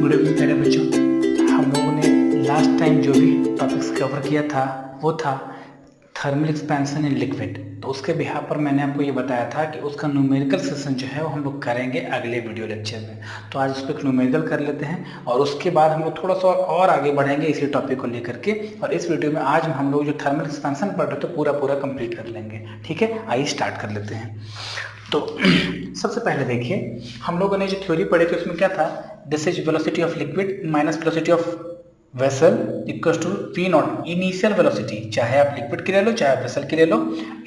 Good evening प्यारे बच्चों। हम लोगों ने लास्ट टाइम जो भी टॉपिक्स कवर किया था वो था थर्मल एक्सपेंशन इन लिक्विड। तो उसके बिहाफ पर मैंने आपको ये बताया था कि उसका न्यूमेरिकल सेशन जो है वो हम लोग करेंगे अगले वीडियो लेक्चर में। तो आज उस पर न्यूमेरिकल कर लेते हैं और उसके बाद हम लोग थोड़ा सा और आगे बढ़ेंगे इसी टॉपिक को लेकर के। और इस वीडियो में आज हम लोग जो थर्मल एक्सपेंशन पढ़ रहे थे पूरा कंप्लीट कर लेंगे। ठीक है, आइए स्टार्ट कर लेते हैं। तो सबसे पहले देखिए, हम लोगों ने जो थ्योरी पढ़ी थी उसमें क्या था, this is velocity of liquid minus velocity of vessel equals to V not initial velocity, चाहे आप लिक्विड की ले लो चाहे आप वेसल की ले लो,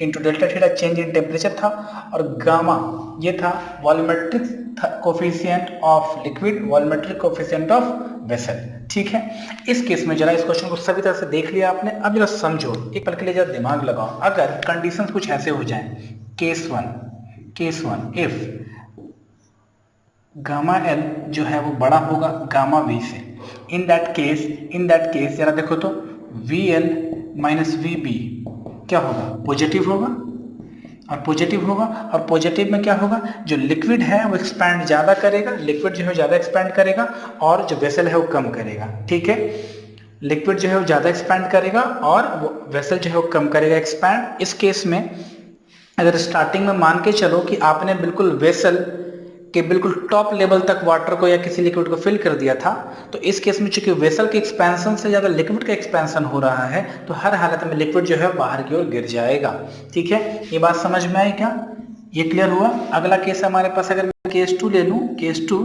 into delta theta change in temperature था, और गामा ये था volumetric coefficient of liquid, volumetric coefficient of vessel. ठीक है, इस केस में जरा इस क्वेश्चन को सभी तरह से देख लिया आपने। अब जरा समझो, एक पल के लिए जरा दिमाग लगाओ। अगर कंडीशंस कुछ ऐसे हो जाएं, case one if gamma L जो है वो बड़ा होगा गामा वी से, इन दैट केस जरा देखो तो V L minus V B क्या होगा, पॉजिटिव होगा। और पॉजिटिव में क्या होगा, जो लिक्विड है वो एक्सपैंड ज़्यादा करेगा, लिक्विड जो है ज़्यादा एक्सपैंड करेगा और जो वेसल है वो कम करेगा। ठीक है, लिक्विड जो है वो ज़्यादा एक्सपैंड करेगा और वो वेसल जो है वो कम करेगा एक्सपैंड। इस केस में अगर स्टार्टिंग में मान के चलो कि आपने बिल्कुल वेसल के बिल्कुल टॉप लेवल तक वाटर को या किसी लिक्विड को फिल कर दिया था, तो इस केस में चूंकि वेसल के एक्सपेंशन से ज़्यादा लिक्विड का एक्सपेंशन हो रहा है, तो हर हालत में लिक्विड जो है बाहर की ओर गिर जाएगा। ठीक है, ये बात समझ में आई क्या, ये क्लियर हुआ। अगला केस हमारे पास, अगर मैं केस 2 ले लूँ, केस 2,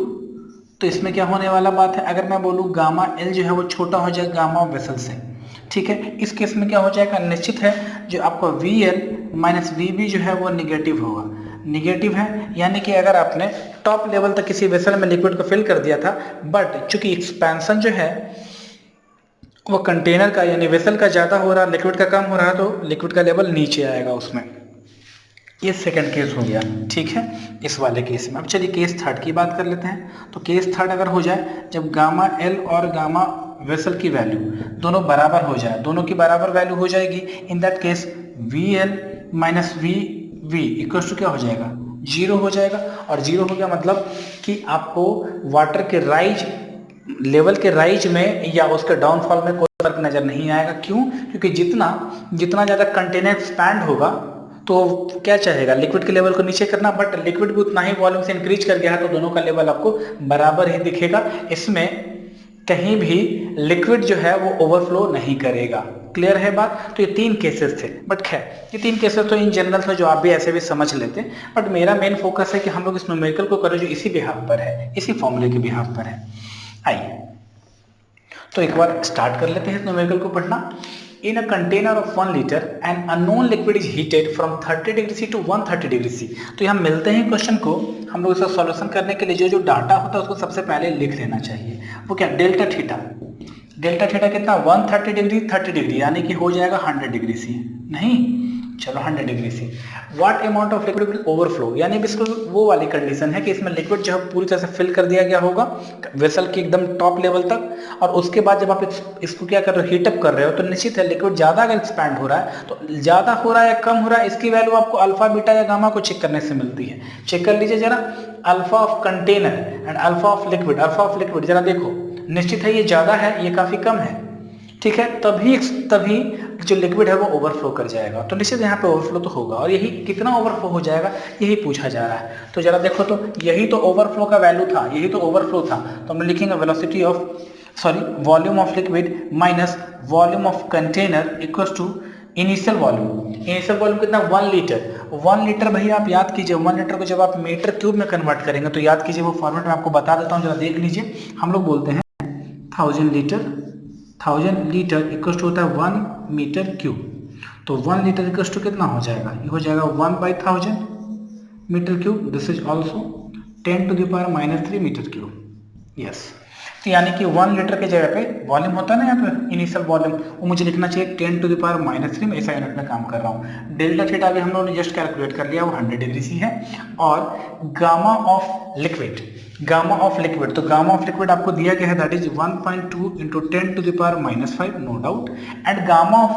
तो इसमें क्या होने वाला बात है, अगर मैं बोलूँ गामा एल जो है वो छोटा हो जाएगा गामा वेसल से। ठीक है, इस केस में क्या हो जाएगा, निश्चित है जो आपका V L minus V B जो है वो निगेटिव होगा। निगेटिव है यानी कि अगर आपने टॉप लेवल तक किसी वेसल में लिक्विड को फिल कर दिया था, बट चूंकि एक्सपेंशन जो है वो कंटेनर का यानी वेसल का ज़्यादा हो रहा है, लिक्विड का कम हो रहा है, तो लिक्विड का लेवल नीचे आएगा उसमें। ये सेकंड केस हो गया। ठीक है, इस वाले केस में। अब चलिए केस थर्ड की बात कर लेते हैं। तो केस थर्ड अगर हो जाए, जब गामा एल और गामा वेसल की वैल्यू दोनों बराबर हो जाए, दोनों की बराबर वैल्यू हो जाएगी, in that case V L minus V V equal to क्या हो जाएगा, जीरो हो जाएगा। और जीरो हो गया मतलब कि आपको वाटर के राइज लेवल के राइज में या उसके डाउनफॉल में कोई फर्क नजर नहीं आएगा। क्यों? क्योंकि जितना ज़्यादा कंटेनर एक्सपैंड होगा तो क्या चाहेगा, लिक्विड के लेवल को नीचे करना, बट लिक्विड भी उतना ही वॉल्यूम से इंक्रीज कर गया है, तो दोनों का लेवल आपको बराबर ही दिखेगा। इसमें कहीं भी लिक्विड जो है वो ओवरफ्लो नहीं करेगा। क्लियर है बात। तो ये तीन केसेस थे, बट खैर ये तीन केसेस तो इन जनरल थे जो आप भी ऐसे भी समझ लेते, बट मेरा मेन फोकस है कि हम लोग इस न्यूमेरिकल को करें जो इसी बिहाफ पर है, इसी फॉर्मूले के बिहाफ पर है। आइए तो एक बार स्टार्ट कर लेते हैं न्यूमेरिकल को पढ़ना। In a container of 1 liter, an unknown liquid is heated from 30 degree C to 130 degree C। तो यहाँ मिलते हैं क्वेश्चन को, हम लोग इसका सॉल्यूशन करने के लिए जो डाटा होता है उसको सबसे पहले लिख लेना चाहिए। वो क्या, डेल्टा थीटा कितना, 130 डिग्री 30 डिग्री यानी कि हो जाएगा 100 डिग्री C, नहीं चलो 100 degree C। What amount of liquid will overflow, यानी बिल्कुल वो वाली कंडीशन है कि इसमें लिक्विड जो है पूरी तरह से फिल कर दिया गया होगा वेसल के एकदम टॉप लेवल तक, और उसके बाद जब आप इसको क्या कर रहे हो, हीटअप कर रहे हो, तो निश्चित है लिक्विड ज़्यादा अगर एक्सपैंड हो रहा है तो ज़्यादा हो रहा है या कम हो रहा है, इसकी वैल्यू आपको अल्फा बीटा या गामा को चेक करने से मिलती है। चेक कर लीजिए जरा, alpha of container and alpha of liquid जरा देखो, निश्चित है ये ज़्यादा है ये काफ़ी कम है। ठीक है, तभी जो लिक्विड है वो ओवरफ्लो कर जाएगा, तो निश्चित यहाँ पे ओवरफ्लो तो होगा, और यही कितना ओवरफ्लो हो जाएगा यही पूछा जा रहा है। तो जरा देखो तो यही तो ओवरफ्लो का वैल्यू था, यही तो ओवरफ्लो था, तो हम लिखेंगे velocity of volume of liquid minus volume of container equals to initial volume कितना, 1 लीटर भैया आप याद कीजिए, 1 लीटर को जब आप मीटर क्यूब में कन्वर्ट करेंगे तो याद कीजिए, वो फॉर्मेट में आपको बता देता हूँ, जरा देख लीजिए। हम लोग बोलते हैं 1000 लीटर इक्वल टू होता है 1 मीटर क्यूब, तो 1 लीटर इक्वल टू कितना हो जाएगा, ये हो जाएगा 1/1000 metre cube. This is also 10⁻³ metre cube. Yes, तो यानी कि 1 लीटर के जगह पे वॉल्यूम होता है ना यहाँ पे इनिशियल वॉल्यूम, वो मुझे लिखना चाहिए 10⁻³ में, ऐसा यूनिट में काम कर रहा हूँ। डेल्टा थीटा भी हम लोगों ने जस्ट कैलकुलेट कर लिया, वो 100 डिग्री C है। और गामा ऑफ लिक्विड, तो गामा ऑफ लिक्विड आपको दिया गया है, that is 1.2 × 10⁻⁵, no doubt. And gamma of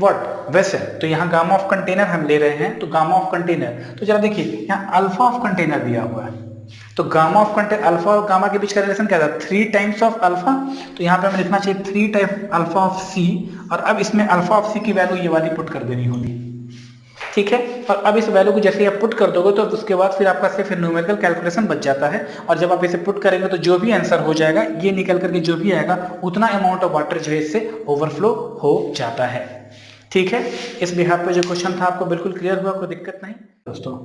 what, vessel, तो यहाँ गामा ऑफ कंटेनर हम ले रहे हैं, तो गामा ऑफ कंटेनर, तो जरा देखिए यहाँ अल्फा ऑफ कंटेनर दिया हुआ है, तो गामा ऑफ कंटेंट अल्फा और गामा के बीच का रिलेशन क्या था, 3 टाइम्स ऑफ अल्फा। तो यहाँ पे हमें लिखना चाहिए 3 टाइम्स अल्फा ऑफ सी, और अब इसमें अल्फा ऑफ सी की वैल्यू ये वाली पुट कर देनी होगी, ठीक है। और अब इस वैल्यू को जैसे आप पुट कर दोगे तो उसके बाद फिर आपका सिर्फ न्यूमेरिकल कैलकुलेशन बच जाता है, और जब आप इसे पुट करेंगे तो जो भी आंसर हो जाएगा ये निकल करके जो भी आएगा उतना अमाउंट ऑफ वाटर जो है इससे ओवरफ्लो हो जाता है, ठीक है। इस बिहाफ पे जो क्वेश्चन था आपको बिल्कुल क्लियर हुआ, कोई दिक्कत नहीं दोस्तों।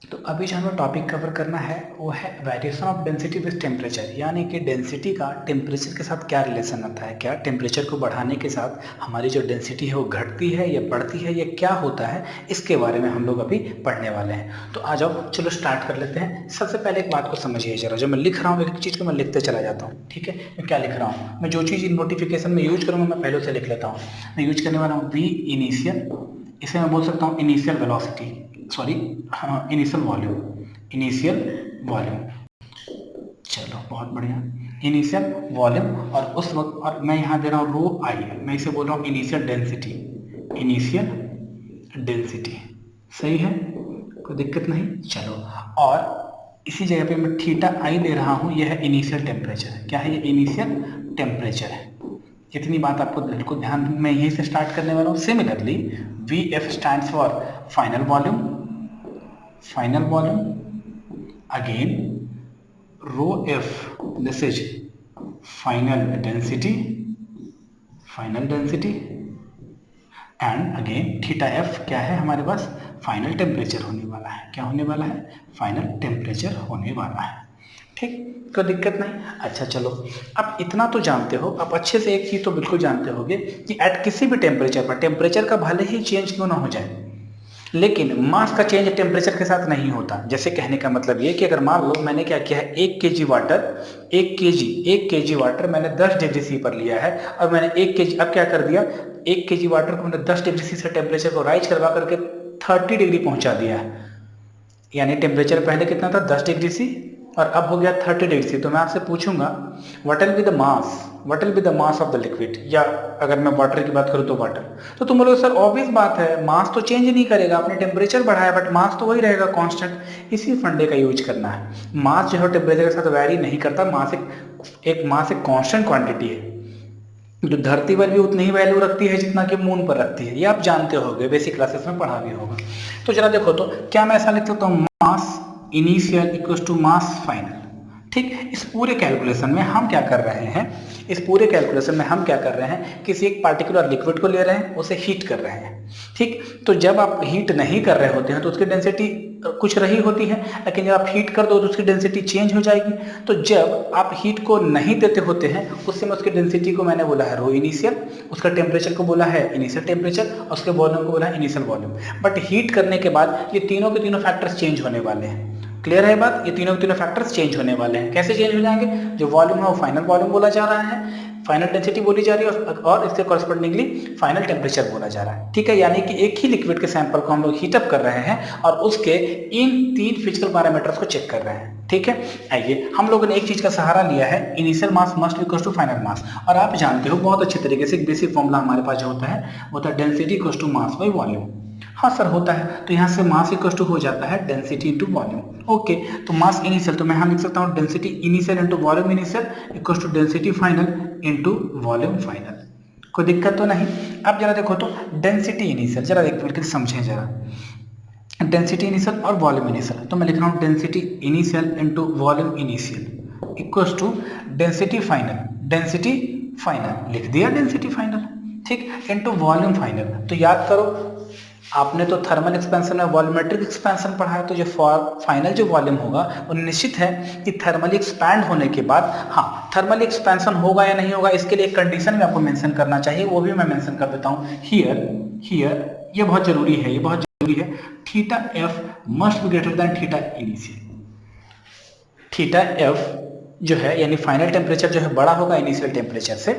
तो अभी जो हमें टॉपिक कवर करना है वो है variation of density with temperature, यानी कि डेंसिटी का टेम्परेचर के साथ क्या रिलेशन आता है, क्या टेम्परेचर को बढ़ाने के साथ हमारी जो डेंसिटी है वो घटती है या बढ़ती है, या क्या होता है, इसके बारे में हम लोग अभी पढ़ने वाले हैं। तो आ जाओ चलो स्टार्ट कर लेते हैं। सबसे पहले एक बात को समझिए जरा, जो मैं लिख रहा हूँ एक चीज़ को मैं लिखते चला जाता हूँ, ठीक है। मैं क्या लिख रहा हूँ, मैं जो चीज़ नोटिफिकेशन में यूज करूँगा मैं पहले से लिख लेता हूँ। मैं यूज करने वाला हूँ वी इनिशियल, इसे मैं बोल सकता हूँ initial velocity, sorry initial volume, initial volume. चलो बहुत बढ़िया, इनिशियल वॉल्यूम। और उस वक्त और मैं यहाँ दे रहा हूँ रो आई, मैं इसे बोल रहा हूँ इनिशियल डेंसिटी, इनिशियल डेंसिटी, सही है, कोई दिक्कत नहीं। चलो, और इसी जगह पे मैं थीटा आई दे रहा हूँ, यह है इनिशियल टेम्परेचर। क्या है ये, इनिशियल टेम्परेचर है। इतनी बात आपको बिल्कुल ध्यान, मैं यहीं से स्टार्ट करने वाला हूँ। Similarly V F stands for final volume, final volume, again rho f, this is final density, final density, and again theta f क्या है हमारे पास, फाइनल टेम्परेचर होने वाला है। क्या होने वाला है, फाइनल टेम्परेचर होने वाला है, ठीक, कोई दिक्कत नहीं। अच्छा चलो, अब इतना तो जानते हो, अब अच्छे से एक चीज तो बिल्कुल जानते होगे कि एट किसी भी टेम्परेचर पर, टेम्परेचर का भले ही चेंज क्यों ना हो जाए, लेकिन मास का चेंज टेम्परेचर के साथ नहीं होता। जैसे कहने का मतलब ये कि अगर मान लो मैंने क्या किया है, 1 kg वाटर, 1 kg वाटर मैंने 10 डिग्री सी पर लिया है, और मैंने 1 kg, अब क्या कर दिया, 1 kg वाटर को मैंने 10 डिग्री सी से टेम्परेचर को राइज करवा करके 30 डिग्री पहुंचा दिया है। यानी टेम्परेचर पहले कितना था, 10 डिग्री सी, और अब हो गया 30 डिग्री सी। तो मैं आपसे पूछूंगा what will be the mass, what will be the mass of the liquid, या अगर मैं वाटर की बात करूं तो वाटर, तो तुम बोलोगे सर ऑब्वियस बात है, मास तो चेंज नहीं करेगा, आपने टेम्परेचर बढ़ाया बट मास तो वही रहेगा कांस्टेंट। इसी फंडे का यूज करना है। मास जो है टेम्परेचर के साथ वैरी नहीं करता, मास एक मास एक कांस्टेंट क्वांटिटी है, जो धरती पर भी उतनी ही वैल्यू रखती है जितना कि मून पर रखती है। ये आप जानते होंगे, बेसिक क्लासेस में पढ़ा भी होगा। तो जरा देखो, तो क्या मैं ऐसा लिख सकता हूँ, mass initial equals to mass final, ठीक। इस पूरे कैलकुलेशन में हम क्या कर रहे हैं, इस पूरे कैलकुलेशन में हम क्या कर रहे हैं, किसी एक पार्टिकुलर लिक्विड को ले रहे हैं, उसे हीट कर रहे हैं, ठीक। तो जब आप हीट नहीं कर रहे होते हैं तो उसकी डेंसिटी कुछ रही होती है, लेकिन जब आप हीट कर दो तो उसकी डेंसिटी चेंज हो जाएगी। तो जब आप हीट को नहीं देते होते हैं उस समय उसकी डेंसिटी को मैंने बोला है रो इनिशियल, उसका टेम्परेचर को बोला है इनिशियल टेम्परेचर, और उसके वॉल्यूम को बोला है इनिशियल वॉल्यूम। बट हीट करने के बाद ये तीनों के तीनों फैक्टर्स चेंज होने वाले हैं। क्लियर है बात, ये तीनों के तीनों फैक्टर्स चेंज होने वाले हैं। कैसे चेंज हो जाएंगे, जो वॉल्यूम है वो फाइनल वॉल्यूम बोला जा रहा है, फाइनल डेंसिटी बोली जा रही है, और इससे कॉरस्पॉन्डिंगली फाइनल टेम्परेचर बोला जा रहा है, ठीक है। यानी कि एक ही लिक्विड के सैंपल को हम लोग हीटअप कर रहे हैं और उसके इन 3 फिजिकल पैरामीटर्स को चेक कर रहे हैं, ठीक है। आइए, हम लोगों ने एक चीज का सहारा लिया है, initial mass must equals to final mass, और आप जानते हो बहुत अच्छे तरीके से एक बेसिक फॉर्मूला हमारे पास जो होता है वो होता है density equals to mass by volume. हाँ सर होता है, तो यहाँ से मास इक्वल्स टू हो जाता है डेंसिटी इंटू वॉल्यूम। ओके, तो मास इनिशियल, तो मैं यहाँ लिख सकता हूँ density initial into volume initial equals to density final into volume final. कोई दिक्कत तो नहीं। अब जरा देखो तो डेंसिटी इनिशियल, जरा एक मिनट समझें जरा, डेंसिटी इनिशियल और वॉल्यूम इनिशियल, तो मैं लिख रहा हूँ density initial into volume initial equals to density final, density final लिख दिया, डेंसिटी फाइनल, ठीक, इंटू वॉल्यूम फाइनल। तो याद करो, आपने तो थर्मल एक्सपेंशन में वॉल्यूमेट्रिक एक्सपेंशन पढ़ा है, तो जो फाइनल जो वॉल्यूम होगा वो निश्चित है कि थर्मली एक्सपैंड होने के बाद, हाँ थर्मली एक्सपेंशन होगा या नहीं होगा, इसके लिए एक कंडीशन भी आपको मेंशन करना चाहिए, वो भी मैं मेंशन कर देता हूँ हियर, ये बहुत जरूरी है, ये बहुत जरूरी है। Theta F must be greater than theta initial. Theta F जो है यानी फाइनल टेम्परेचर जो है बड़ा होगा इनिशियल टेम्परेचर से,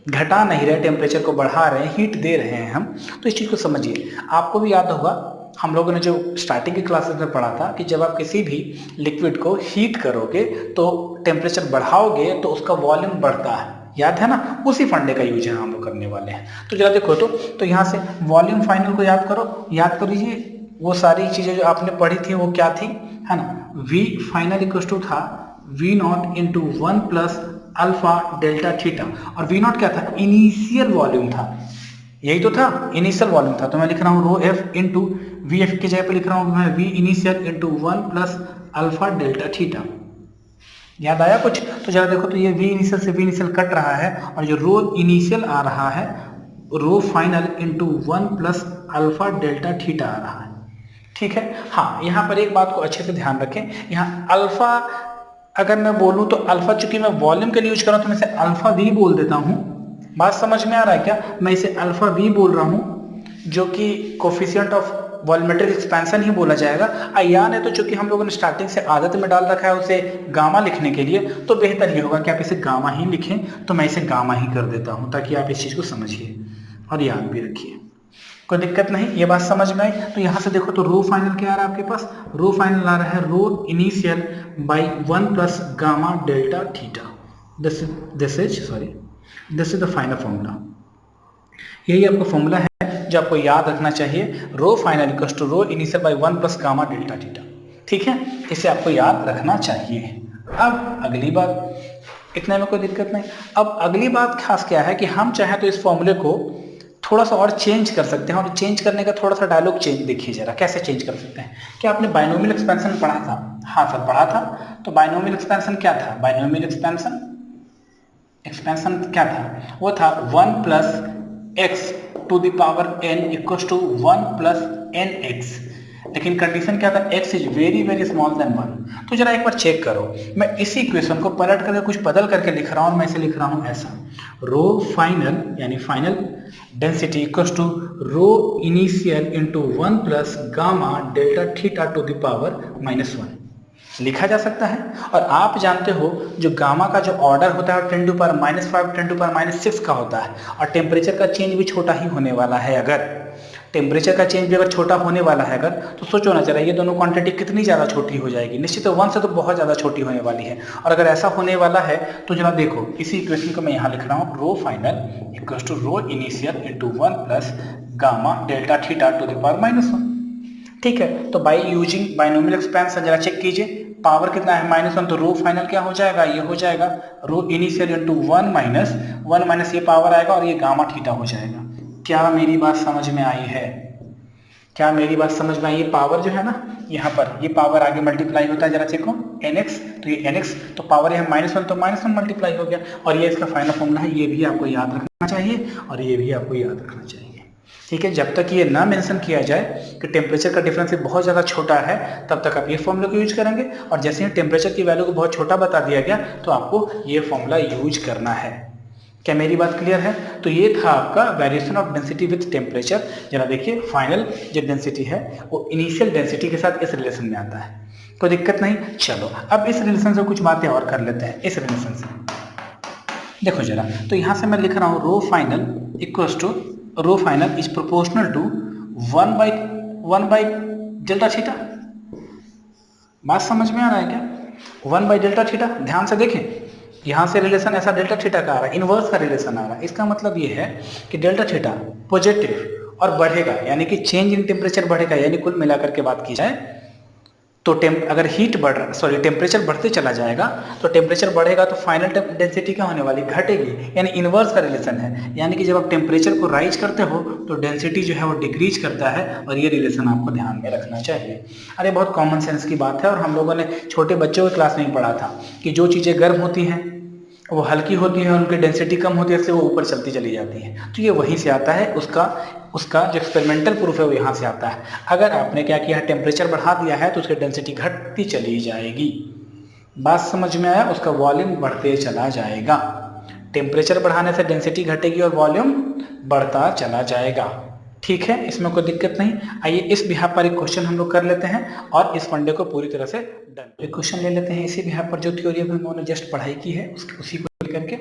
घटा नहीं रहे, टेम्परेचर को बढ़ा रहे हैं, हीट दे रहे हैं हम, तो इस चीज़ को समझिए। आपको भी याद होगा, हम लोगों ने जो स्टार्टिंग की क्लासेस में पढ़ा था कि जब आप किसी भी लिक्विड को हीट करोगे तो टेम्परेचर बढ़ाओगे तो उसका वॉल्यूम बढ़ता है, याद है ना, उसी फंडे का यूज है हम लोग करने वाले हैं। तो जरा देखो तो यहाँ से वॉल्यूम फाइनल को याद करो, याद कर लीजिए, वो सारी चीजें जो आपने पढ़ी थी वो क्या थी, है ना, V फाइनल इक्वल टू था V not into 1 plus alpha delta theta, और V नॉट क्या था, इनिशियल वॉल्यूम था, यही तो था, इनिशियल वॉल्यूम था। तो मैं लिख रहा हूँ rho F into V F की जगह पे लिख रहा हूँ मैं V initial into 1 plus alpha delta theta. याद आया कुछ? तो जरा देखो, तो ये V इनिशियल से V इनिशियल कट रहा है, और जो रो इनिशियल आ रहा है rho final into 1 plus alpha delta theta आ रहा है। ठीक है, हाँ, यहाँ पर एक बात को अच्छे से ध्यान रखें, यहाँ अल्फा अगर मैं बोलूँ तो अल्फा, चूंकि मैं वॉल्यूम के लिए यूज कर रहा हूँ तो मैं इसे अल्फा वी बोल देता हूँ। बात समझ में आ रहा है क्या? मैं इसे अल्फा वी बोल रहा हूँ, जो कि कोफिशिएंट ऑफ वॉल्यूमेट्रिक एक्सपेंशन ही बोला जाएगा। या नहीं तो चूंकि हम लोगों ने स्टार्टिंग से आदत में डाल रखा है उसे गामा लिखने के लिए, तो बेहतर ये होगा कि आप इसे गामा ही लिखें, तो मैं इसे गामा ही कर देता हूँ ताकि आप इस चीज़ को समझिए और याद भी रखिए, कोई दिक्कत नहीं। ये बात समझ में आई? तो यहाँ से देखो, तो रो फाइनल क्या आ रहा है आपके पास, रो फाइनल आ रहा है rho initial by 1 plus gamma delta theta. This is the final formula. यही आपका फॉर्मूला है जो आपको याद रखना चाहिए, rho final equals to rho initial by 1 plus gamma delta theta. ठीक है, इसे आपको याद रखना चाहिए। अब अगली बात, इतने में कोई दिक्कत नहीं। अब अगली बात खास क्या है कि हम चाहें तो इस फॉर्मूले को थोड़ा सा और चेंज कर सकते हैं, और चेंज करने का थोड़ा सा डायलॉग चेंज देखिए जरा, कैसे चेंज कर सकते हैं। क्या आपने बाइनोमियल एक्सपेंशन पढ़ा था? हाँ सर पढ़ा था। तो बाइनोमियल एक्सपेंशन क्या था? बाइनोमियल एक्सपेंशन क्या था? वो था 1 plus x to the power n equals to 1 plus n x, लेकिन कंडीशन क्या था, x is very very small then 1। तो जरा एक बार चेक करो, मैं इसी इक्वेशन को पलट करके कुछ बदल करके लिख रहा हूँ। मैं इसे लिख रहा हूँ ऐसा, रो फाइनल यानी final density equals to rho initial into 1 plus gamma delta theta to the power -1 लिखा जा सकता है। और आप जानते हो जो गामा का जो ऑर्डर होता है 10 टू पावर -5 10 टू पावर -6 का होता है, और टेम्परेचर का चेंज भी छोटा ही होने वाला है। अगर टेम्परेचर का चेंज भी अगर छोटा होने वाला है अगर, तो सोचो ना जरा, ये दोनों क्वांटिटी कितनी ज़्यादा छोटी हो जाएगी। निश्चित तो 1 से तो बहुत ज़्यादा छोटी होने वाली है। और अगर ऐसा होने वाला है तो जरा देखो, इसी इक्वेशन को मैं यहाँ लिख रहा हूँ, rho final equals to rho initial into 1 plus gamma delta theta to the power -1। ठीक है, तो बाई यूजिंग बाइनोमियल एक्सपेंशन जरा चेक कीजिए, पावर कितना है -1, तो रो फाइनल क्या हो जाएगा, ये हो जाएगा रो इनिशियल इंटू 1 माइनस ये पावर आएगा और ये गामा थीटा हो जाएगा। क्या मेरी बात समझ में आई है? क्या मेरी बात समझ में आई? ये पावर जो है ना, यहाँ पर ये पावर आगे मल्टीप्लाई होता है, जरा चेको nx, तो ये nx, तो पावर है -1 तो -1 मल्टीप्लाई हो गया, और ये इसका फाइनल फॉर्मूला है। ये भी आपको याद रखना चाहिए और ये भी आपको याद रखना चाहिए। ठीक है, जब तक ये ना मेंशन किया जाए कि टेम्परेचर का डिफरेंस बहुत ज़्यादा छोटा है, तब तक आप ये फॉर्मूला को यूज करेंगे, और जैसे ही टेम्परेचर की वैल्यू को बहुत छोटा बता दिया गया तो आपको ये फॉर्मूला यूज करना है। क्या मेरी बात क्लियर है? तो ये था आपका variation of density with temperature. जरा देखिए, फाइनल जो डेंसिटी है वो इनिशियल डेंसिटी के साथ इस रिलेशन में आता है, कोई दिक्कत नहीं। चलो अब इस रिलेशन से कुछ बातें और कर लेते हैं। इस रिलेशन से देखो जरा, तो यहाँ से मैं लिख रहा हूँ rho final equals to rho final is proportional to 1 by delta theta. बात समझ में आ रहा है क्या? 1 बाई डेल्टा थीटा, ध्यान से देखें, यहाँ से रिलेशन ऐसा डेल्टा थीटा का आ रहा है, इनवर्स का रिलेशन आ रहा है। इसका मतलब ये है कि डेल्टा थीटा पॉजिटिव और बढ़ेगा, यानी कि चेंज इन टेम्परेचर बढ़ेगा, यानी कुल मिलाकर के बात की जाए तो अगर टेम्परेचर बढ़ते चला जाएगा तो टेम्परेचर बढ़ेगा तो फाइनल डेंसिटी क्या होने वाली, घटेगी, यानी इनवर्स का रिलेशन है। यानी कि जब आप टेम्परेचर को राइज करते हो तो डेंसिटी जो है वो डिक्रीज करता है, और ये रिलेशन आपको ध्यान में रखना चाहिए। अरे बहुत कॉमन सेंस की बात है, और हम लोगों ने छोटे बच्चों की क्लास में ही पढ़ा था कि जो चीज़ें गर्म होती हैं वो हल्की होती है, उनकी डेंसिटी कम होती है, इससे वो ऊपर चलती चली जाती हैं। तो ये वहीं से आता है, उसका जो एक्सपेरिमेंटल प्रूफ है वो यहाँ से आता है। अगर आपने क्या किया, टेम्परेचर बढ़ा दिया है तो उसकी डेंसिटी घटती चली जाएगी। बात समझ में आया? उसका वॉल्यूम बढ़ते चला जाएगा। टेम्परेचर बढ़ाने से डेंसिटी घटेगी और वॉल्यूम बढ़ता चला जाएगा। ठीक है, इसमें कोई दिक्कत नहीं। आइए इस बिहाफ पर एक क्वेश्चन हम लोग कर लेते हैं और इस फंडे को पूरी तरह से डन। एक क्वेश्चन ले लेते हैं इसी बिहाफ पर जो थ्योरी हम लोगों ने जस्ट पढ़ाई की है उसी को करके।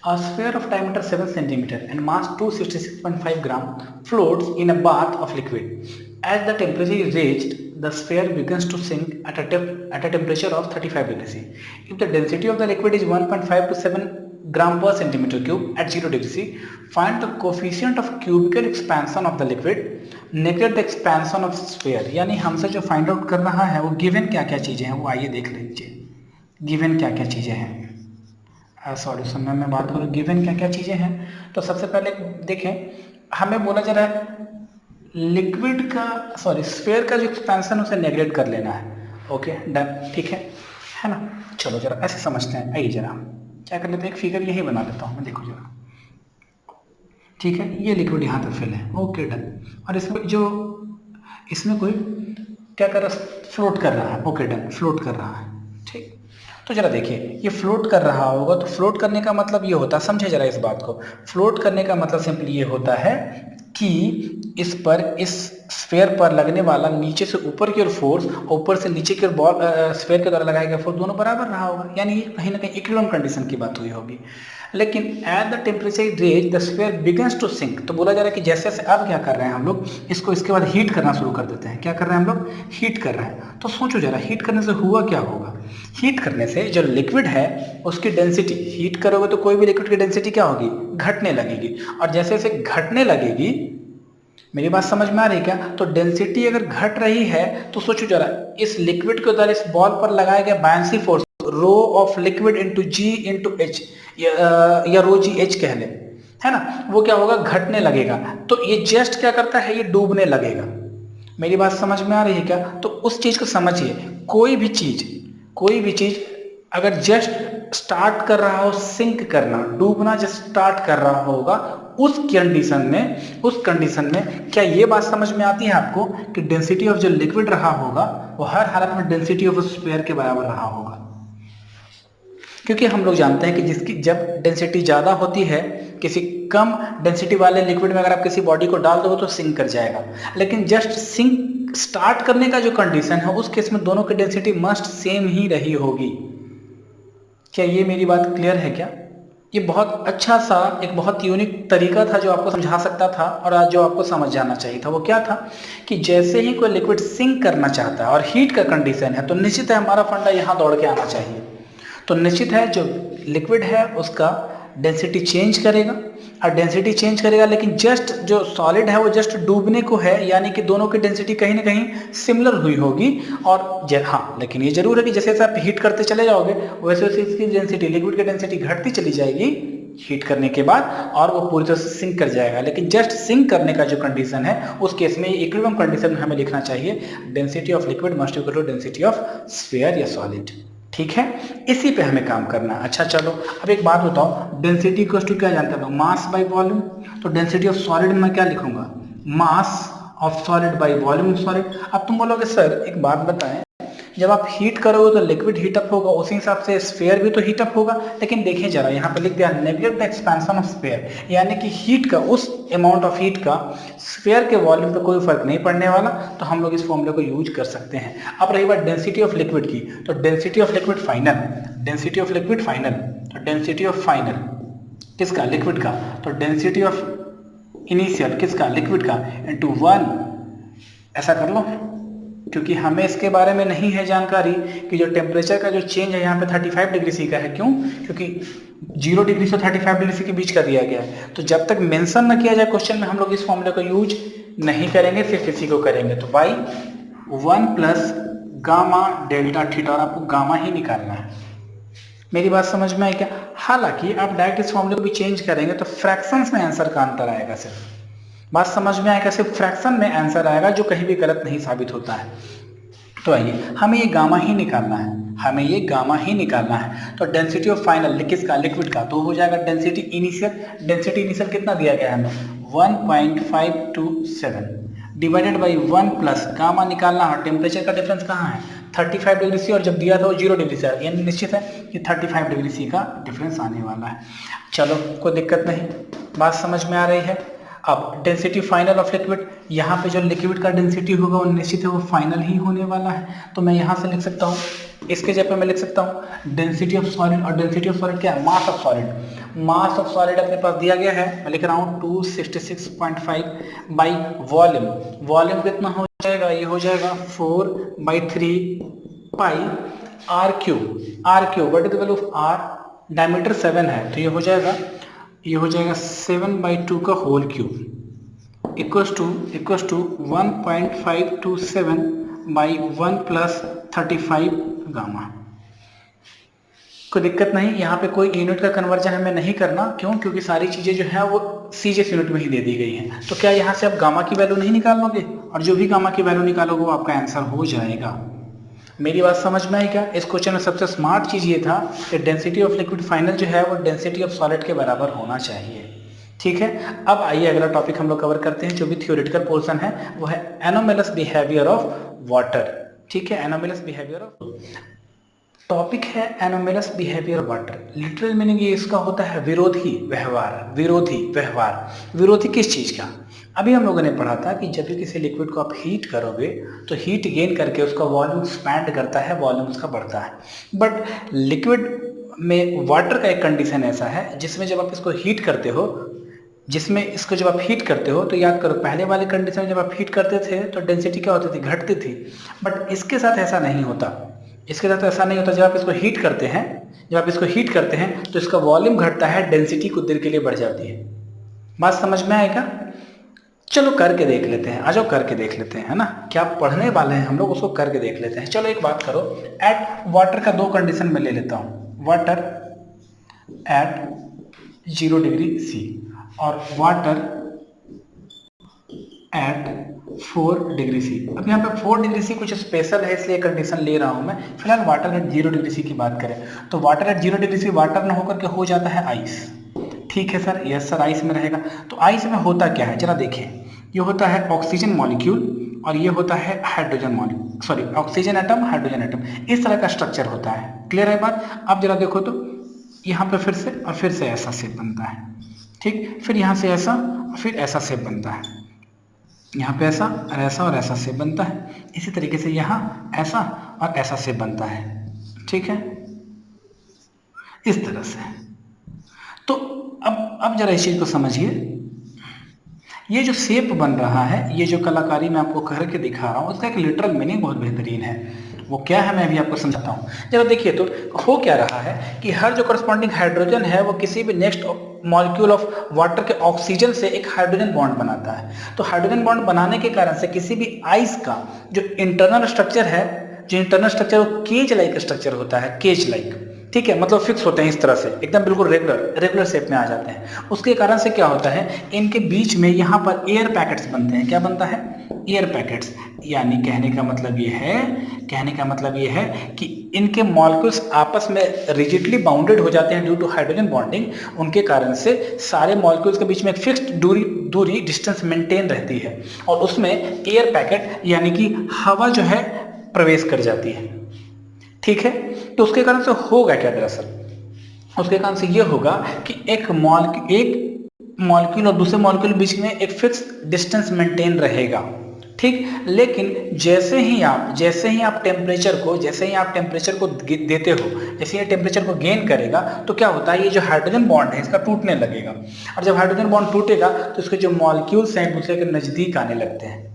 A sphere of diameter 7 cm and mass 266.5 gram floats in a bath of liquid. As the temperature is raised, the sphere begins to sink at a temperature of 35 degrees C. If the density of the liquid is 1.5 to 7 gram पर centimetre cube at 0 degree C. Find the coefficient of cubical expansion of the liquid, neglect the expansion of sphere. यानी हमसे जो find out कर रहा है वो given क्या क्या चीजें हैं वो आइए देख लीजिए। गिवन क्या क्या चीजें हैं, सॉल्यूशन में मैं बात करूँ गिवन क्या क्या चीजें हैं, तो सबसे पहले देखें हमें बोला जा रहा है लिक्विड का स्फीयर का जो एक्सपेंशन उसे नेगलेक्ट कर लेना है। ओके डन, ठीक है ना। चलो जरा ऐसे समझते हैं, आइए जरा क्या कर लेते हैं, एक फिगर यही बना लेता हूँ मैं, देखो जरा, ठीक है। ये लिक्विड यहाँ तक फिल है, ओके डन। और इसमें कोई क्या कर रहा है, फ्लोट कर रहा है, ओके डन, फ्लोट कर रहा है, ठीक। तो जरा देखिए ये फ्लोट कर रहा होगा, तो फ्लोट करने का मतलब ये होता है, समझे जरा इस बात को, फ्लोट करने का मतलब सिंपली ये होता है कि इस स्फीयर पर लगने वाला नीचे से ऊपर की ओर फोर्स, ऊपर से नीचे की ओर बॉल स्फीयर के द्वारा लगाया गया फोर्स दोनों बराबर रहा होगा, यानी ये कहीं ना कहीं इक्विलिब्रियम कंडीशन की बात हुई होगी। लेकिन at the temperature range the sphere begins to sink, तो बोला जा रहा है कि जैसे जैसे अब क्या कर रहे हैं हम लोग इसको इसके बाद हीट करना शुरू कर देते हैं। क्या कर रहे हैं हम लोग, हीट कर रहे हैं। तो सोचो जरा हीट करने से हुआ क्या होगा, हीट करने से जो लिक्विड है उसकी डेंसिटी, हीट करोगे तो कोई भी लिक्विड की डेंसिटी क्या होगी, घटने लगेगी। और जैसे जैसे घटने लगेगी, मेरी बात समझ में आ रही है क्या, तो डेंसिटी अगर घट रही है तो सोचो जरा इस लिक्विड के द्वारा इस बॉल पर लगाया गया buoyancy force rho of liquid into g into h या रो जी एच कह ले, है ना, वो क्या होगा, घटने लगेगा। तो ये जस्ट क्या करता है, ये डूबने लगेगा। मेरी बात समझ में आ रही है क्या, तो उस चीज को समझिए, कोई भी चीज अगर जस्ट स्टार्ट कर रहा हो सिंक करना, डूबना जस्ट स्टार्ट कर रहा होगा, उस कंडीशन में क्या ये बात समझ में आती है आपको कि डेंसिटी ऑफ जो लिक्विड रहा होगा वो हर हालत में डेंसिटी ऑफ स्फीयर के बराबर रहा होगा। क्योंकि हम लोग जानते हैं कि जिसकी जब डेंसिटी ज़्यादा होती है, किसी कम डेंसिटी वाले लिक्विड में अगर आप किसी बॉडी को डाल दो तो सिंक कर जाएगा, लेकिन जस्ट सिंक स्टार्ट करने का जो कंडीशन है उस केस में दोनों की डेंसिटी मस्ट सेम ही रही होगी। क्या ये मेरी बात क्लियर है क्या? ये बहुत अच्छा सा एक बहुत यूनिक तरीका था जो आपको समझा सकता था, और आज जो आपको समझ जाना चाहिए था वो क्या था कि जैसे ही कोई लिक्विड सिंक करना चाहता है और हीट का कंडीशन है, तो निश्चित है हमारा फंडा यहाँ दौड़ के आना चाहिए। तो निश्चित है जो लिक्विड है उसका डेंसिटी चेंज करेगा, और डेंसिटी चेंज करेगा, लेकिन जस्ट जो सॉलिड है वो जस्ट डूबने को है, यानी कि दोनों की डेंसिटी कहीं ना कहीं सिमिलर हुई होगी। और हाँ, लेकिन ये जरूर है कि जैसे जैसे आप हीट करते चले जाओगे वैसे वैसे इसकी डेंसिटी, लिक्विड की डेंसिटी घटती चली जाएगी हीट करने के बाद, और वो पूरी तरह से सिंक कर जाएगा। लेकिन जस्ट सिंक करने का जो कंडीशन है उस केस में इक्विलिब्रियम कंडीशन में हमें लिखना चाहिए density of liquid must equal to density of sphere or solid. ठीक है, इसी पे हमें काम करना है। अच्छा चलो अब एक बात बताओ, डेंसिटी इक्वल्स टू क्या जानते हैं, मास बाय वॉल्यूम। तो डेंसिटी ऑफ सॉलिड में क्या लिखूंगा, mass of solid by volume of solid. अब तुम बोलोगे सर एक बात बताएं, जब आप हीट करोगे तो लिक्विड हीटअप होगा, उसी हिसाब से स्फीयर भी तो हीटअप होगा। लेकिन देखिए जरा यहाँ पे लिख दिया neglect the expansion of sphere, यानी कि हीट का, उस अमाउंट ऑफ हीट का स्फीयर के वॉल्यूम पे कोई फर्क नहीं पड़ने वाला। तो हम लोग इस फॉर्मूले को यूज कर सकते हैं। अब रही बात डेंसिटी ऑफ लिक्विड की, तो डेंसिटी ऑफ लिक्विड फाइनल, तो डेंसिटी ऑफ फाइनल किसका, लिक्विड का, तो डेंसिटी ऑफ इनिशियल किसका, लिक्विड का, इंटू 1, ऐसा कर लो, क्योंकि हमें इसके बारे में नहीं है जानकारी कि जो टेम्परेचर का जो चेंज है यहाँ पे 35 डिग्री सी का है। क्यों? क्योंकि 0 डिग्री से 35 डिग्री सी के बीच का दिया गया है। तो जब तक मेंशन न किया जाए क्वेश्चन में हम लोग इस फॉर्मूले को यूज नहीं करेंगे, सिर्फ इसी को करेंगे। तो by 1 plus gamma delta theta, और आपको गामा ही निकालना है। मेरी बात समझ में आई क्या? हालांकि आप डायरेक्ट इस फॉर्मूले को भी चेंज करेंगे तो फ्रैक्शंस में आंसर का अंतर आएगा, सिर्फ बात समझ में आएगा, सिर्फ फ्रैक्शन में आंसर आएगा जो कहीं भी गलत नहीं साबित होता है। तो आइए हमें ये गामा ही निकालना है, तो डेंसिटी ऑफ फाइनल किसका, लिक्विड का, तो हो जाएगा डेंसिटी इनिशियल कितना दिया गया है हमें 1.527 डिवाइडेड बाई 1 प्लस गामा निकालना है। टेम्परेचर का डिफरेंस कहाँ है, 35 डिग्री सी, और जब दिया था वो 0 डिग्री सी, यानी निश्चित है कि 35 डिग्री सी का डिफरेंस आने वाला है। चलो कोई दिक्कत नहीं, बात समझ में आ रही है। अब डेंसिटी फाइनल ऑफ लिक्विड, यहाँ पे जो लिक्विड का डेंसिटी होगा वो निश्चित है वो फाइनल ही होने वाला है। तो मैं यहाँ से लिख सकता हूँ, इसके जगह पे मैं लिख सकता हूँ डेंसिटी ऑफ सॉलिड, और डेंसिटी ऑफ सॉलिड क्या है, मास ऑफ सॉलिड अपने पास दिया गया है, मैं लिख रहा हूँ 266.5 बाई वॉल्यूम कितना हो जाएगा, ये हो जाएगा 4/3 pi R cube, what is the value of R, diameter 7 है, तो ये हो जाएगा 7/2 का whole cube equals to 1.527 by 1 plus 35 gamma. कोई दिक्कत नहीं, यहाँ पे कोई यूनिट का कन्वर्जन हमें नहीं करना, क्यों? क्योंकि सारी चीज़ें जो है वो सीजीएस यूनिट में ही दे दी गई हैं। तो क्या यहाँ से आप गामा की वैल्यू नहीं निकालोगे? और जो भी गामा की वैल्यू निकालोगे वो आपका आंसर हो जाएगा। मेरी बात समझ में आई क्या? इस क्वेश्चन में सबसे स्मार्ट चीज़ ये था कि डेंसिटी ऑफ लिक्विड फाइनल जो है वो डेंसिटी ऑफ सॉलिड के बराबर होना चाहिए। ठीक है, अब आइए अगला टॉपिक हम लोग कवर करते हैं, जो भी थियोरेटिकल पोर्शन है वो है एनोमलस बिहेवियर ऑफ वाटर। ठीक है, एनोमलस बिहेवियर ऑफ टॉपिक है anomalous behaviour water. Literal meaning ये इसका होता है विरोधी व्यवहार। विरोधी किस चीज़ का? अभी हम लोगों ने पढ़ा था कि जब भी किसी लिक्विड को आप हीट करोगे तो हीट गेन करके उसका वॉल्यूम एक्सपैंड करता है, वॉल्यूम उसका बढ़ता है। बट लिक्विड में वाटर का एक कंडीशन ऐसा है जिसमें जब आप इसको हीट करते हो, तो याद करो पहले वाले कंडीशन में जब आप हीट करते थे तो डेंसिटी क्या होती थी? घटती थी। बट इसके साथ ऐसा नहीं होता। जब आप इसको हीट करते हैं तो इसका वॉल्यूम घटता है, डेंसिटी कुछ देर के लिए बढ़ जाती है। बात समझ में आएगा? चलो करके देख लेते हैं, आ जाओ करके देख लेते हैं, है ना? क्या पढ़ने वाले हैं हम लोग, उसको करके देख लेते हैं। चलो एक बात करो, एट वाटर का 2 कंडीशन में ले लेता हूँ, वाटर एट 0 डिग्री सी और वाटर एट 4 डिग्री सी। अब यहाँ पे 4 डिग्री सी कुछ स्पेशल है इसलिए कंडीशन ले रहा हूँ मैं। फिलहाल वाटर एट 0 डिग्री सी की बात करें तो water at 0 degree C water न होकर के हो जाता है आइस। ठीक है सर, यस सर, आइस में रहेगा। तो आइस में होता क्या है जरा देखिए, ये होता है ऑक्सीजन मॉलिक्यूल और ये होता है hydrogen molecule, sorry oxygen atom, hydrogen atom, इस तरह का स्ट्रक्चर होता है। क्लियर है बात? अब जरा देखो तो यहाँ पे फिर से ऐसा शेप बनता है। ठीक, फिर यहाँ से ऐसा, फिर ऐसा शेप बनता है, यहाँ पे ऐसा और ऐसा शेप बनता है। इसी तरीके से यहाँ ऐसा और ऐसा शेप बनता है। ठीक है, इस तरह से। तो अब जरा इस चीज को समझिए, ये जो शेप बन रहा है, ये जो कलाकारी मैं आपको करके दिखा रहा हूँ, उसका एक लिटरल मीनिंग बहुत बेहतरीन है। वो क्या है मैं भी आपको समझाता हूँ। जरा देखिए तो हो क्या रहा है कि हर जो करस्पॉन्डिंग हाइड्रोजन है वो किसी भी नेक्स्ट मॉलिक्यूल ऑफ वाटर के ऑक्सीजन से एक हाइड्रोजन बॉन्ड बनाता है। तो हाइड्रोजन बॉन्ड बनाने के कारण से किसी भी आइस का जो इंटरनल स्ट्रक्चर है, वो केज लाइक स्ट्रक्चर होता है, केज लाइक। ठीक है, मतलब फिक्स होते हैं इस तरह से, एकदम बिल्कुल रेगुलर शेप में आ जाते हैं। उसके कारण से क्या होता है, इनके बीच में यहाँ पर एयर पैकेट्स बनते हैं। क्या बनता है? Air packets. यानी कहने का मतलब ये है कि इनके मॉलिक्यूल्स आपस में रिजिडली बाउंडेड हो जाते हैं ड्यू टू हाइड्रोजन बॉन्डिंग। उनके कारण से सारे मॉलिक्यूल्स के बीच में एक फिक्स्ड दूरी डिस्टेंस मेंटेन रहती है और उसमें एयर पैकेट यानी कि हवा जो है प्रवेश कर जाती है। ठीक है, तो उसके कारण से होगा क्या? दरअसल उसके कारण से ये होगा कि एक मॉलिक्यूल और दूसरे मॉलिक्यूल के बीच में एक फिक्स डिस्टेंस मेंटेन रहेगा। ठीक, लेकिन जैसे ही आप टेम्परेचर को देते हो, जैसे ये टेम्परेचर को गेन करेगा तो क्या होता है, ये जो हाइड्रोजन बॉन्ड है इसका टूटने लगेगा। और जब हाइड्रोजन बॉन्ड टूटेगा तो इसके जो मॉलिक्यूल्स हैं एक दूसरे के नजदीक आने लगते हैं।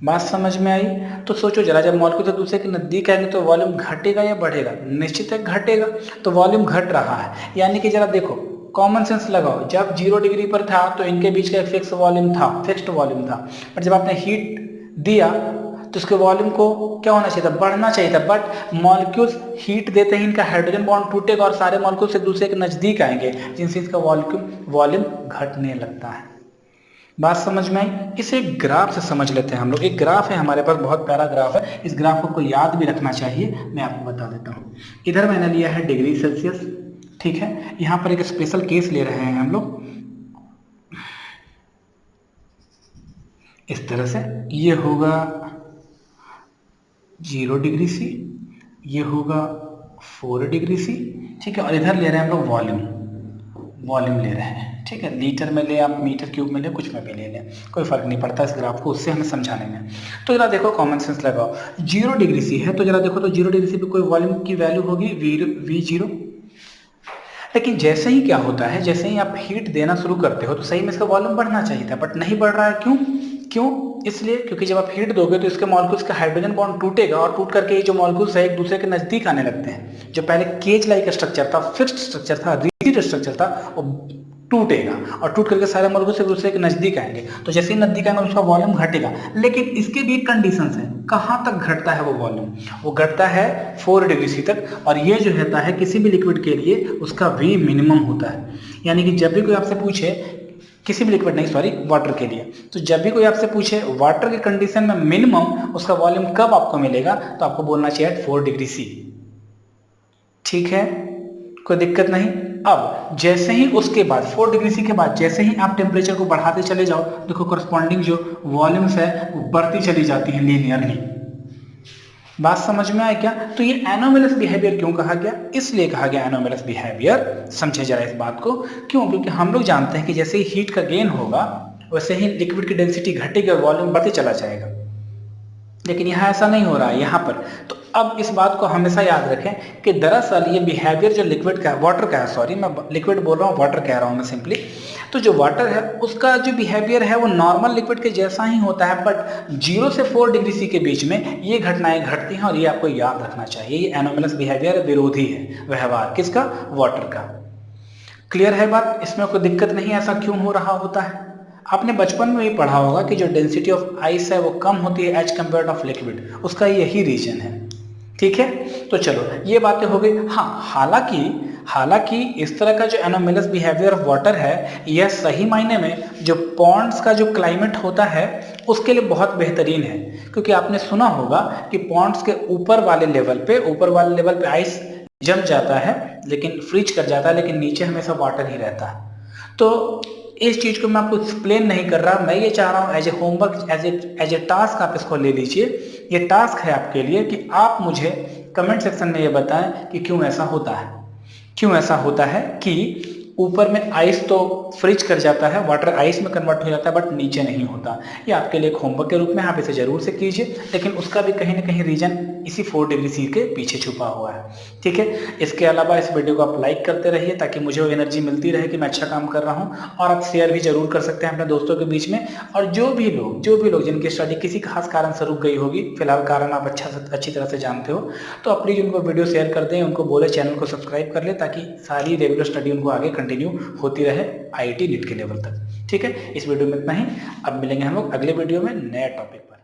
बात समझ में आई? तो सोचो जरा, जब मॉलिक्यूल एक दूसरे के नजदीक आएंगे तो वॉल्यूम घटेगा या बढ़ेगा? निश्चित है घटेगा। तो वॉल्यूम घट रहा है, यानी कि जरा देखो, कॉमन सेंस लगाओ, जब 0 डिग्री पर था तो इनके बीच का फिक्स्ड वॉल्यूम था, पर जब आपने हीट दिया तो इसके वॉल्यूम को क्या होना चाहिए था? बढ़ना चाहिए था। बट मॉलिक्यूल्स हीट देते ही इनका हाइड्रोजन बॉन्ड टूटेगा और सारे मॉलिक्यूल्स एक दूसरे के नजदीक आएंगे, जिनसे इसका वॉल्यूम घटने लगता है। बात समझ में आई? इसे एक ग्राफ से समझ लेते हैं हम लोग। एक ग्राफ है हमारे पास, बहुत प्यारा ग्राफ है। इस ग्राफ को याद भी रखना चाहिए, मैं आपको बता देता हूँ। इधर मैंने लिया है डिग्री सेल्सियस। ठीक है, यहाँ पर एक स्पेशल केस ले रहे हैं हम लोग इस तरह से। ये होगा 0 डिग्री सी, ये होगा 4 डिग्री सी। ठीक है, और इधर ले रहे हैं हम लोग वॉल्यूम ले रहे हैं। ठीक है, लीटर में ले आप, मीटर क्यूब में ले, कुछ में भी ले लें, कोई फर्क नहीं पड़ता इस ग्राफ को उससे हमें समझाने में। तो जरा देखो, कॉमन सेंस लगाओ, 0 डिग्री सी है तो जरा देखो तो 0 डिग्री सी पे कोई वॉल्यूम की वैल्यू होगी V0। लेकिन जैसे ही क्या होता है, जैसे ही आप हीट देना शुरू करते हो तो सही में इसका वॉल्यूम बढ़ना चाहिए था, बट नहीं बढ़ रहा है। क्यों? इसलिए क्योंकि जब आप हीट दोगे तो इसके मॉलिक्यूल्स का हाइड्रोजन बॉन्ड टूटेगा और टूट करके ये जो मॉलिक्यूल्स है एक दूसरे के नजदीक आने लगते हैं। जो पहले केज लाइक स्ट्रक्चर था, फिक्स्ड स्ट्रक्चर था, रिजिड स्ट्रक्चर था, वो टूटेगा और टूट करके सारे मॉलिक्यूल्स एक दूसरे के नजदीक आएंगे। तो जैसे ही नजदीक आएंगे उसका वॉल्यूम घटेगा, लेकिन इसके भी कंडीशंस है। कहाँ तक घटता है वो वॉल्यूम? वो घटता है 4 डिग्री सी तक, और ये जो रहता है किसी भी लिक्विड के लिए उसका V मिनिमम होता है। यानी कि जब भी कोई आपसे पूछे, किसी भी लिक्विड नहीं सॉरी, वाटर के लिए, तो जब भी कोई आपसे पूछे वाटर के कंडीशन में मिनिमम उसका वॉल्यूम कब आपको मिलेगा, तो आपको बोलना चाहिए 4 डिग्री सी। ठीक है, कोई दिक्कत नहीं। अब जैसे ही उसके बाद 4 डिग्री सी के बाद जैसे ही आप टेम्परेचर को बढ़ाते चले जाओ, देखो करस्पॉन्डिंग जो वॉल्यूम्स है वो बढ़ती चली जाती है लीनियरली। बात समझ में आया क्या? तो ये एनोमलस बिहेवियर क्यों कहा गया? इसलिए कहा गया एनोमलस बिहेवियर। समझे जरा इस बात को। क्यों? क्योंकि हम लोग जानते हैं कि जैसे ही हीट का गेन होगा वैसे ही लिक्विड की डेंसिटी घटेगी और वॉल्यूम बढ़ते चला जाएगा, लेकिन यहाँ ऐसा नहीं हो रहा है यहाँ पर। तो अब इस बात को हमेशा याद रखें कि दरअसल ये बिहेवियर जो लिक्विड का, वाटर का है, सॉरी मैं लिक्विड बोल रहा हूँ, वाटर कह रहा हूँ मैं सिंपली। तो जो वाटर है उसका जो बिहेवियर है वो नॉर्मल लिक्विड के जैसा ही होता है, बट 0 से 4 डिग्री सी के बीच में ये घटनाएं घटती हैं और ये आपको याद रखना चाहिए। ये एनोमलस बिहेवियर विरोधी है व्यवहार, किसका? वाटर का। क्लियर है बात? इसमें कोई दिक्कत नहीं, ऐसा क्यों हो रहा होता है? आपने बचपन में ही पढ़ा होगा कि जो डेंसिटी ऑफ आइस है वो कम होती है एज कम्पेयर्ड ऑफ लिक्विड, उसका यही रीजन है। ठीक है, तो चलो ये बातें हो गई। हाँ, हालांकि इस तरह का जो एनोमलस बिहेवियर ऑफ वाटर है यह सही मायने में जो पॉन्ड्स का जो क्लाइमेट होता है उसके लिए बहुत बेहतरीन है, क्योंकि आपने सुना होगा कि पॉन्ड्स के ऊपर वाले लेवल पे आइस जम जाता है, लेकिन फ्रीज कर जाता है, लेकिन नीचे हमेशा वाटर ही रहता है। तो इस चीज को मैं आपको एक्सप्लेन नहीं कर रहा, मैं ये चाह रहा हूँ as a homework, as a task आप इसको ले लीजिए। ये टास्क है आपके लिए कि आप मुझे कमेंट सेक्शन में ये बताएं कि क्यों ऐसा होता है। क्यों ऐसा होता है कि ऊपर में आइस तो फ्रीज कर जाता है, वाटर आइस में कन्वर्ट हो जाता है, बट नीचे नहीं होता। ये आपके लिए एक होमवर्क के रूप में आप इसे जरूर से कीजिए, लेकिन उसका भी कहीं ना कहीं रीजन इसी 4 डिग्री सी के पीछे छुपा हुआ है। ठीक है, इसके अलावा इस वीडियो को आप लाइक करते रहिए ताकि मुझे वो एनर्जी मिलती रहे कि मैं अच्छा काम कर रहा हूँ, और आप शेयर भी जरूर कर सकते हैं अपने दोस्तों के बीच में। और जो भी लोग जिनकी स्टडी किसी खास कारण से रुक गई होगी, फिलहाल कारण आप अच्छी तरह से जानते हो, तो आप प्लीज उनको वीडियो शेयर कर दें, उनको बोले चैनल को सब्सक्राइब कर ले, ताकि सारी रेगुलर स्टडी उनको आगे कंटिन्यू होती रहे IIT नीट के लेवल तक। ठीक है, इस वीडियो में इतना ही। अब मिलेंगे हम लोग अगले वीडियो में नए टॉपिक पर।